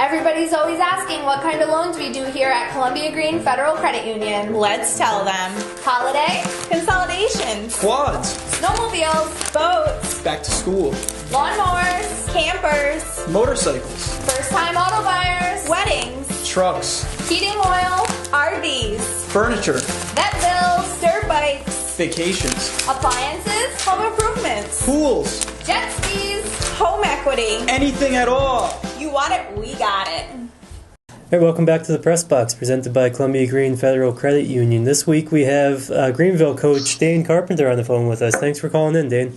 Everybody's always asking what kind of loans we do here at Columbia Green Federal Credit Union. Let's tell them. Holiday, Consolidations, quads, snowmobiles, boats, back to school, lawnmowers, campers, motorcycles, first-time auto buyers, weddings, trucks, heating oil, RVs, furniture, vet bills, dirt bikes, vacations, appliances, home improvements, pools, jet skis, home equity. anything at all. You want it, we got it. Hey, welcome back to the Press Box, presented by Columbia Green Federal Credit Union. This week we have Greenville coach Dane Carpenter on the phone with us. Thanks for calling in, Dane.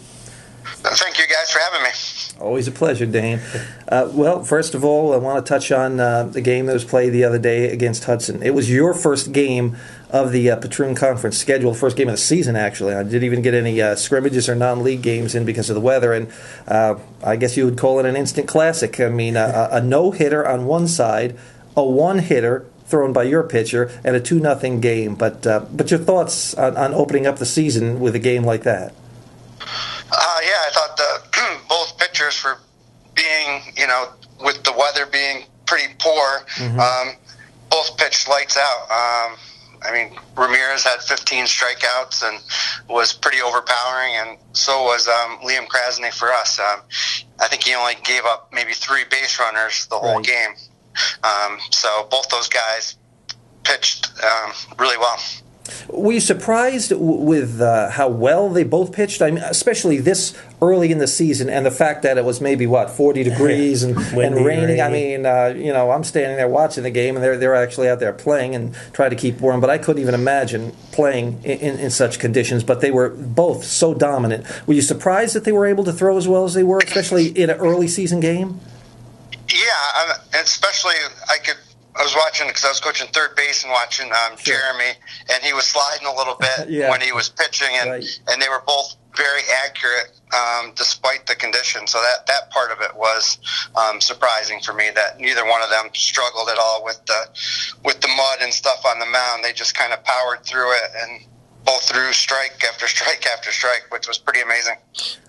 Thank you guys for having me. Always a pleasure, Dane. Well, first of all, I want to touch on the game that was played the other day against Hudson. It was your first game of the Patroon Conference schedule, first game of the season, actually. I didn't even get any scrimmages or non-league games in because of the weather, and I guess you would call it an instant classic. I mean, a no-hitter on one side, a one-hitter thrown by your pitcher, and a 2-0 game. But your thoughts on opening up the season with a game like that? Yeah, I thought both pitchers were being, with the weather being pretty poor, both pitched lights out. Ramirez had 15 strikeouts and was pretty overpowering, and so was Liam Krasny for us. I think he only gave up maybe 3 base runners the whole game. So both those guys pitched really well. Were you surprised with how well they both pitched? I mean, especially this early in the season, and the fact that it was maybe 40 degrees and raining. I mean, I'm standing there watching the game, and they're actually out there playing and trying to keep warm. But I couldn't even imagine playing in such conditions. But they were both so dominant. Were you surprised that they were able to throw as well as they were, especially in an early season game? Yeah, especially I was watching because I was coaching third base and watching Jeremy, and he was sliding a little bit when he was pitching, and they were both very accurate despite the conditions. So that part of it was surprising for me, that neither one of them struggled at all with the mud and stuff on the mound. They just kind of powered through it and both threw strike after strike after strike, which was pretty amazing.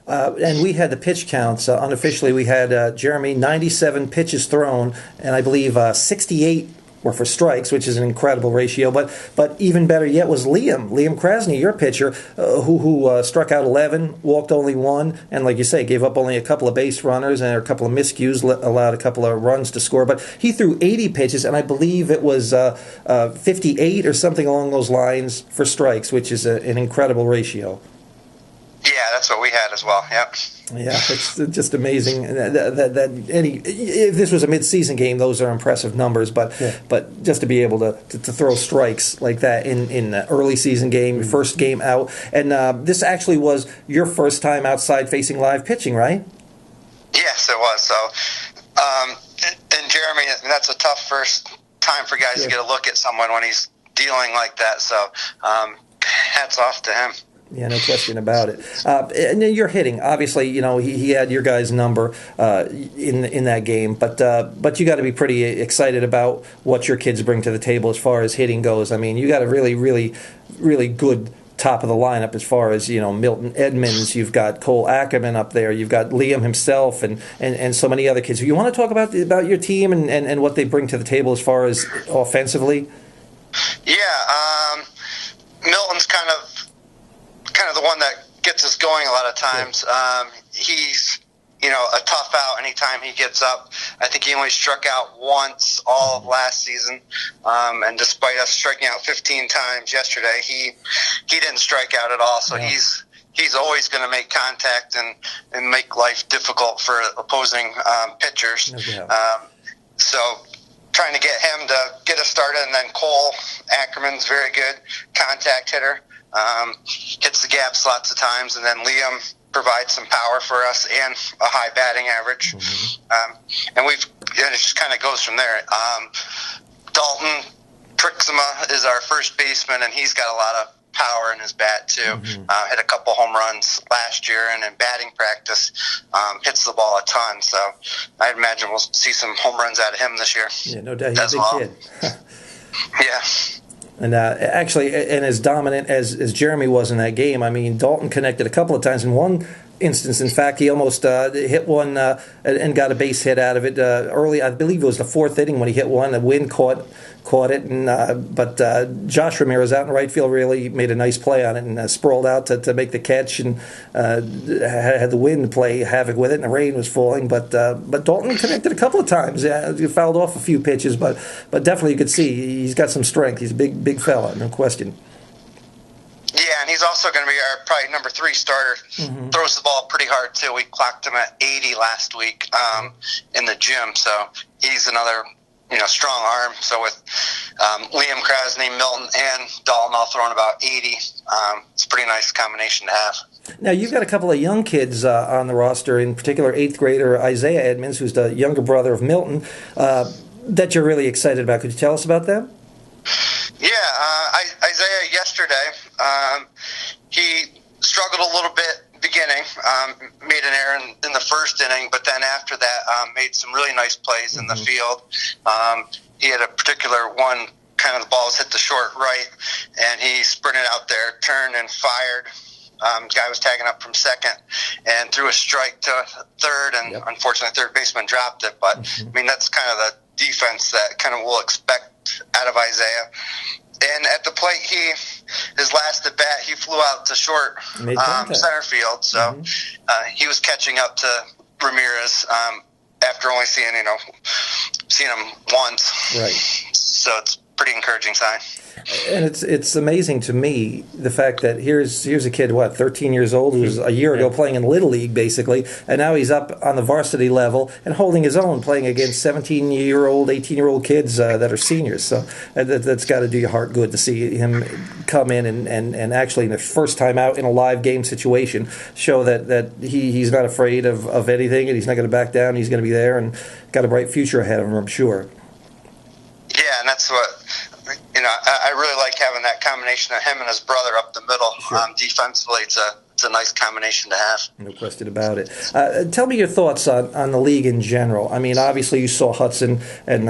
And we had the pitch counts. Unofficially, we had Jeremy, 97 pitches thrown, and I believe 68 were for strikes, which is an incredible ratio. But even better yet was Liam Krasny, your pitcher, who struck out 11, walked only 1, and like you say, gave up only a couple of base runners and a couple of miscues, allowed a couple of runs to score. But he threw 80 pitches, and I believe it was 58 or something along those lines for strikes, which is an incredible ratio. Yeah, that's what we had as well. Yep. Yeah, it's just amazing that if this was a mid-season game, those are impressive numbers. But just to be able to throw strikes like that in an early season game, first game out, and this actually was your first time outside facing live pitching, right? Yes, it was. So, and Jeremy, that's a tough first time for guys to get a look at someone when he's dealing like that. So, hats off to him. Yeah, no question about it. And then you're hitting. Obviously, he had your guys' number in that game, but you got to be pretty excited about what your kids bring to the table as far as hitting goes. I mean, you got a really, really, really good top of the lineup as far as Milton Edmonds. You've got Cole Ackerman up there. You've got Liam himself, and so many other kids. You want to talk about your team and what they bring to the table as far as offensively? Yeah, Milton's kind of the one that gets us going a lot of times. He's, a tough out anytime he gets up. I think he only struck out once all of last season. And despite us striking out 15 times yesterday, he didn't strike out at all. So he's always going to make contact and make life difficult for opposing pitchers. So trying to get him to get us started, and then Cole Ackerman's very good contact hitter. Hits the gaps lots of times, and then Liam provides some power for us and a high batting average. And it just kind of goes from there. Dalton Trixima is our first baseman, and he's got a lot of power in his bat too. Hit a couple home runs last year, and in batting practice hits the ball a ton. So I imagine we'll see some home runs out of him this year. Yeah, no doubt. He's a big kid. Yeah. And actually, and as dominant as Jeremy was in that game, I mean, Dalton connected a couple of times, and one instance. In fact, he almost hit one and got a base hit out of it early. I believe it was the fourth inning when he hit one. The wind caught it, and but Josh Ramirez out in right field really made a nice play on it and sprawled out to make the catch, and had the wind play havoc with it, and the rain was falling. But Dalton connected a couple of times. He fouled off a few pitches, but definitely you could see he's got some strength. He's a big fella, no question. Yeah, and he's also going to be our probably number 3 starter. Mm-hmm. Throws the ball pretty hard, too. We clocked him at 80 last week in the gym, so he's another strong arm. So with Liam Krasny, Milton, and Dalton all throwing about 80, it's a pretty nice combination to have. Now, you've got a couple of young kids on the roster, in particular 8th grader Isaiah Edmonds, who's the younger brother of Milton, that you're really excited about. Could you tell us about them? Yeah, Isaiah yesterday, he struggled a little bit beginning, made an error in the first inning, but then after that made some really nice plays in the field. He had a particular one, kind of the ball was hit the short right, and he sprinted out there, turned and fired. Guy was tagging up from second and threw a strike to third, and unfortunately third baseman dropped it. But, I mean, that's kind of the defense that kind of we'll expect out of Isaiah. And at the plate, his last at bat, he flew out to short center field. So he was catching up to Ramirez after only seeing him once. Right. So it's a pretty encouraging sign. And it's amazing to me the fact that here's a kid, 13 years old, who was a year ago playing in Little League, basically, and now he's up on the varsity level and holding his own, playing against 17-year-old, 18-year-old kids that are seniors. So that's got to do your heart good to see him come in and actually, in the first time out in a live game situation, show that he's not afraid of anything, and he's not going to back down. He's going to be there and got a bright future ahead of him, I'm sure. Yeah, and that's what... I really like having that combination of him and his brother up the middle. Sure. Defensively, it's a nice combination to have. No question about it. Tell me your thoughts on the league in general. I mean, obviously you saw Hudson, and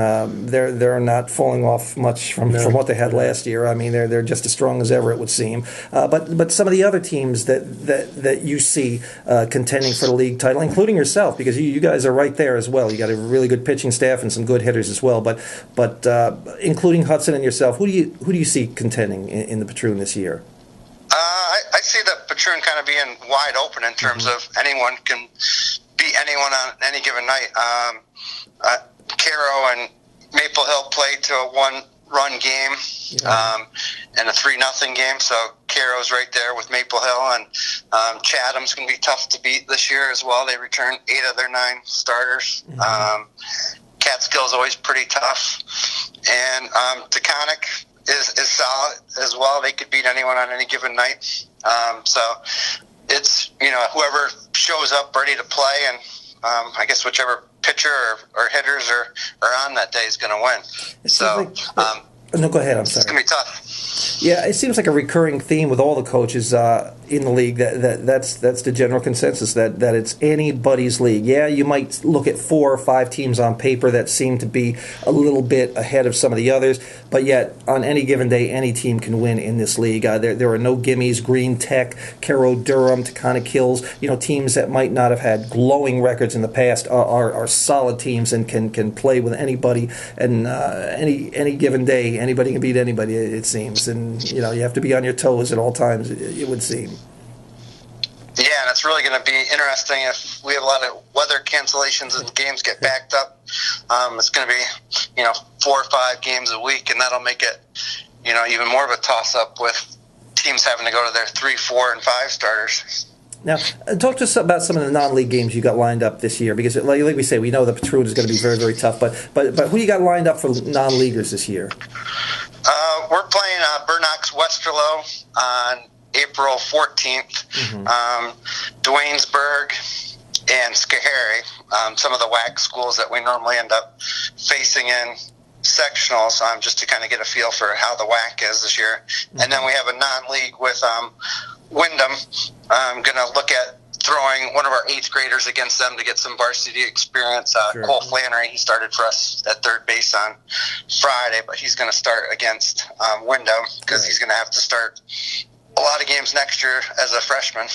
they're not falling off much from what they had last year. I mean, they're just as strong as ever, it would seem. But some of the other teams that you see contending for the league title, including yourself, because you guys are right there as well. You got a really good pitching staff and some good hitters as well. But including Hudson and yourself, who do you see contending in the Patroon this year? I see the Patroon kind of being wide open in terms of anyone can beat anyone on any given night. Caro and Maple Hill played to a one-run game and a 3-0 game, so Caro's right there with Maple Hill, and Chatham's going to be tough to beat this year as well. They returned 8 of their 9 starters. Catskill's always pretty tough, and Taconic is solid as well. They could beat anyone on any given night. So it's, whoever shows up ready to play, and I guess whichever pitcher or hitters are on that day is going to win. So no, go ahead. I'm sorry. It's going to be tough. Yeah, it seems like a recurring theme with all the coaches in the league. That's the general consensus that it's anybody's league. Yeah, you might look at 4 or 5 teams on paper that seem to be a little bit ahead of some of the others, but yet on any given day, any team can win in this league. There are no gimmies. Green Tech, Caro Durham, Taconic Hills, teams that might not have had glowing records in the past are solid teams and can play with anybody, and any given day, anybody can beat anybody, it seems. And you have to be on your toes at all times, it would seem. Yeah, and it's really going to be interesting if we have a lot of weather cancellations and games get backed up. It's going to be 4 or 5 games a week, and that'll make it even more of a toss-up with teams having to go to their 3, 4, and 5 starters. Now, talk to us about some of the non-league games you got lined up this year, because like we say, we know the Patroon is going to be very, very tough, but who you got lined up for non-leaguers this year? We're playing Burnox Westerlo on April 14th, Duanesburg and Schoharie, some of the WAC schools that we normally end up facing in sectionals, just to kind of get a feel for how the WAC is this year. And then we have a non-league with Wyndham. I'm going to look at throwing one of our 8th graders against them to get some varsity experience. Cole Flannery, he started for us at third base on Friday, but he's going to start against Wyndham because he's going to have to start a lot of games next year as a freshman.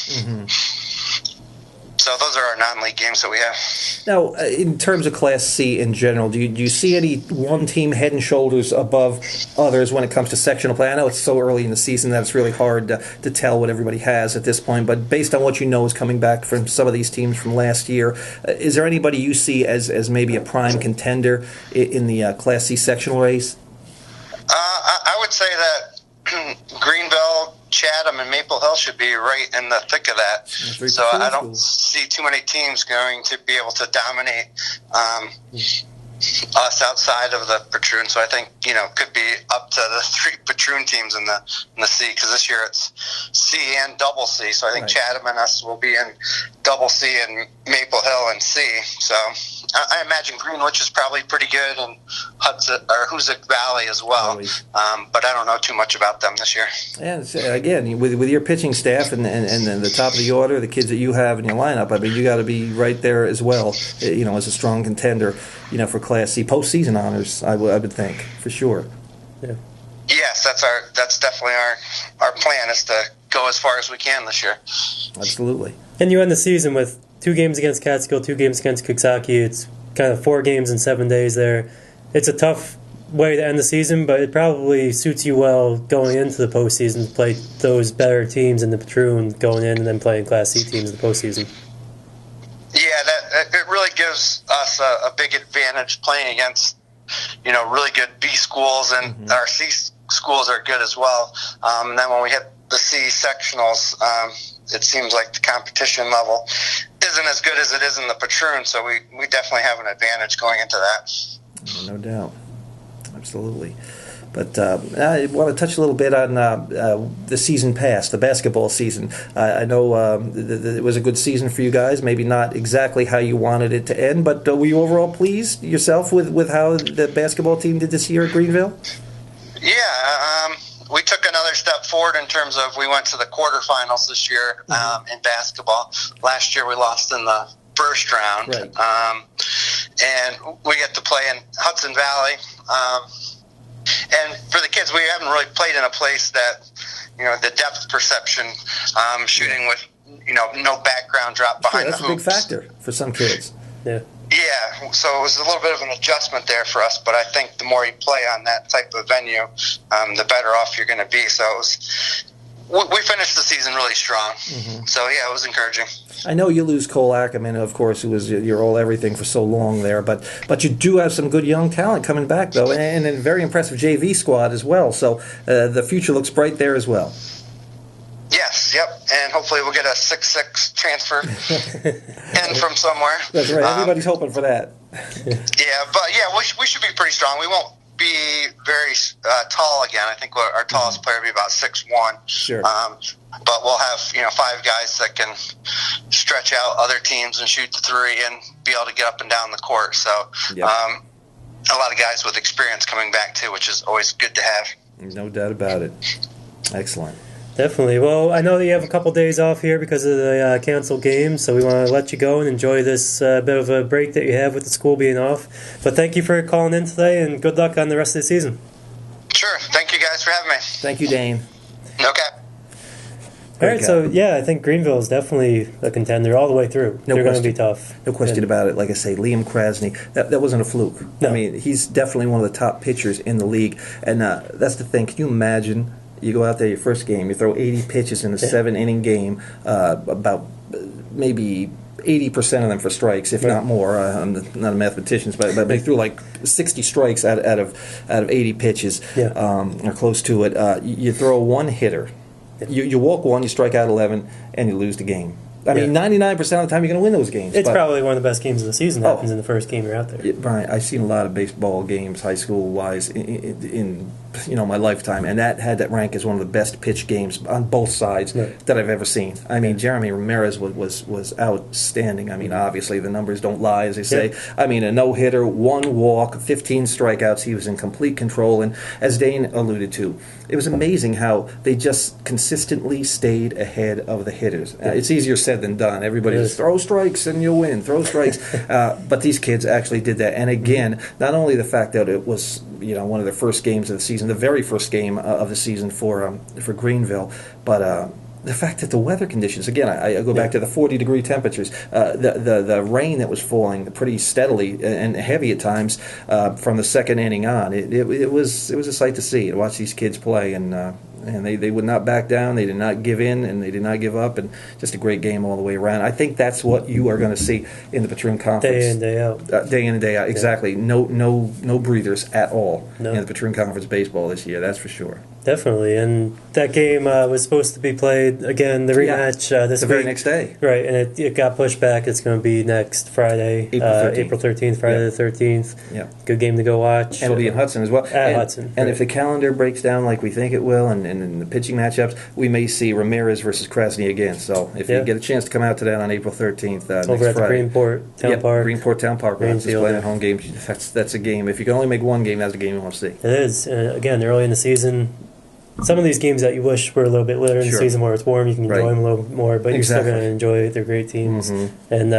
So those are our non-league games that we have. Now, in terms of Class C in general, do you see any one team head and shoulders above others when it comes to sectional play? I know it's so early in the season that it's really hard to tell what everybody has at this point, but based on what you know is coming back from some of these teams from last year, is there anybody you see as maybe a prime contender in the Class C sectional race? I would say that Greenville, Chatham, and Maple Hill should be right in the thick of that. So I don't see too many teams going to be able to dominate us outside of the Patroon. So I think, could be up to the 3 Patroon teams in the C, because this year it's C and double C. So I think Chatham and us will be in double C, and Maple Hill and C. So I imagine Greenwich is probably pretty good, and Hoosick Valley as well. But I don't know too much about them this year. And again, with your pitching staff and the top of the order, the kids that you have in your lineup, I mean, you got to be right there as well. As a strong contender, for Class C postseason honors. I would think for sure. Yeah. Yes, that's definitely our plan, is to go as far as we can this year. Absolutely. And you end the season with 2 games against Catskill, 2 games against Coxsackie. It's kind of 4 games in 7 days there. It's a tough way to end the season, but it probably suits you well going into the postseason to play those better teams in the Patroon going in and then playing Class C teams in the postseason. Yeah, it really gives us a big advantage playing against, really good B schools, and our C schools are good as well. And then when we hit the C sectionals, it seems like the competition level isn't as good as it is in the Patroon, so we definitely have an advantage going into that. No doubt. Absolutely. But I want to touch a little bit on the season past, the basketball season. I know it was a good season for you guys, maybe not exactly how you wanted it to end, but were you overall pleased yourself with how the basketball team did this year at Greenville? Yeah, we took another step forward in terms of we went to the quarterfinals this year in basketball. Last year we lost in the first round. Right. And we get to play in Hudson Valley. And for the kids, we haven't really played in a place that, the depth perception, shooting with, no background drop behind the hoop. That's a big factor for some kids. Yeah. Yeah, so it was a little bit of an adjustment there for us, but I think the more you play on that type of venue, the better off you're going to be. So we finished the season really strong. So, yeah, it was encouraging. I know you lose Cole Ackerman, of course, who was your all everything for so long there, but you do have some good young talent coming back, though, and a very impressive JV squad as well. So the future looks bright there as well. Yes, yep, and hopefully we'll get a 6'6" transfer in from somewhere. That's right. Everybody's hoping for that. Yeah, but yeah, we should be pretty strong. We won't be very tall again. I think our tallest player will be about 6'1". Sure. But we'll have 5 guys that can stretch out other teams and shoot the 3 and be able to get up and down the court. So Yep. a lot of guys with experience coming back too, which is always good to have. No doubt about it. Excellent. Definitely. Well, I know that you have a couple days off here because of the canceled games, so we want to let you go and enjoy this bit of a break that you have with the school being off. But thank you for calling in today, and good luck on the rest of the season. Sure. Thank you guys for having me. Thank you, Dane. Okay. All right, so yeah, I think Greenville is definitely a contender all the way through. They're going to be tough. No question about it. Like I say, Liam Krasny, that wasn't a fluke. No. I mean, he's definitely one of the top pitchers in the league. And that's the thing. Can you imagine, you go out there your first game, you throw 80 pitches in a 7-inning game, about maybe 80% of them for strikes, if not more. I'm not a mathematician, but they threw like 60 strikes out of 80 pitches, or close to it. You throw one hitter. You walk 1, you strike out 11, and you lose the game. I mean, 99% of the time you're going to win those games. It's probably one of the best games of the season. Happens in the first game you're out there. Brian, I've seen a lot of baseball games, high school wise, in my lifetime, and that had that rank as one of the best pitch games on both sides that I've ever seen. I mean, Jeremy Ramirez was outstanding. I mean, obviously the numbers don't lie, as they say. I mean, a no hitter, 1 walk, 15 strikeouts. He was in complete control, and as Dane alluded to, it was amazing how they just consistently stayed ahead of the hitters. It's easier said than done. Everybody just throw strikes and you'll win. Throw strikes, but these kids actually did that. And again, not only the fact that it was one of the first games of the season, the very first game of the season for Greenville, but the fact that the weather conditions, again, I go back to the 40-degree temperatures, the rain that was falling pretty steadily and heavy at times from the second inning on. It was a sight to see, to watch these kids play, and they would not back down. They did not give in, and they did not give up, and just a great game all the way around. I think that's what you are going to see in the Patroon Conference. Day in, day out. Day in and day out, exactly. No breathers at all No. in the Patroon Conference baseball this year, that's for sure. Definitely, and that game was supposed to be played again, the rematch this the week. very next day. Right, and it got pushed back. It's going to be next Friday, April 13th, Friday the 13th. Yeah. Good game to go watch. And it'll be in Hudson as well. Hudson. And right. if the calendar breaks down like we think it will, and in the pitching matchups, we may see Ramirez versus Krasny again. So if you get a chance to come out to that on April 13th, over next at the Friday. Greenport Town Park. Greenport Town Park. Just playing at home games. That's a game. If you can only make one game, that's a game you want to see. It is. Again, early in the season. Some of these games that you wish were a little bit later in the season where it's warm, you can enjoy them a little bit more, but you're still going to enjoy their great teams. Mm-hmm. And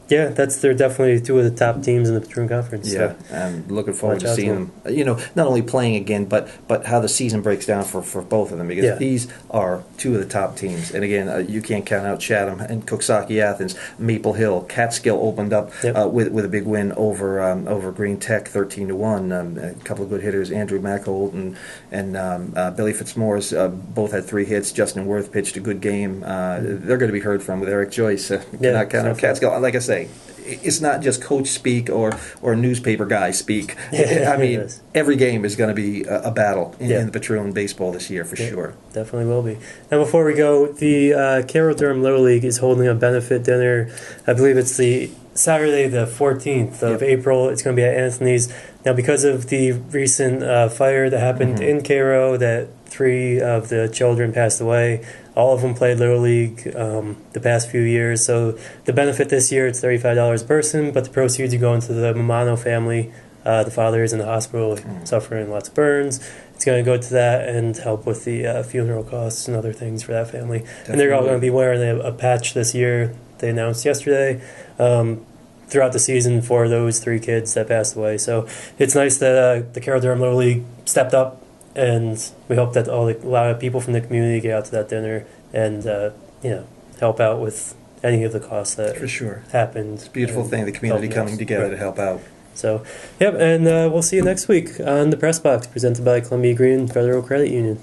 they're definitely two of the top teams in the Patroon Conference. Yeah, so and looking forward to seeing them. Not only playing again, but how the season breaks down for both of them, because these are two of the top teams. And again, you can't count out Chatham and Coxsackie Athens, Maple Hill, Catskill opened up with a big win over Green Tech, 13-1. A couple of good hitters, Andrew Mackholt and Billy Fitzmaurice, both had 3 hits. Justin Worth pitched a good game. They're going to be heard from with Eric Joyce. Cannot count out Catskill. Like I say, it's not just coach speak or newspaper guy speak. I mean, every game is going to be a battle in the Patroon baseball this year for sure. Definitely will be. Now, before we go, the Carroll Durham Little League is holding a benefit dinner. I believe it's the Saturday, the 14th of April. It's going to be at Anthony's. Now, because of the recent fire that happened in Cairo, that 3 of the children passed away. All of them played Little League the past few years. So the benefit this year, it's $35 a person, but the proceeds are going to the Mamano family. The father is in the hospital suffering lots of burns. It's going to go to that and help with the funeral costs and other things for that family. Definitely. And they're all going to be wearing a patch this year, they announced yesterday, throughout the season for those 3 kids that passed away. So it's nice that the Carroll Durham Little League stepped up. And we hope that a lot of people from the community get out to that dinner and help out with any of the costs that happened. It's a beautiful thing, the community coming together to help out. So, and we'll see you next week on the Press Box, presented by Columbia Green Federal Credit Union.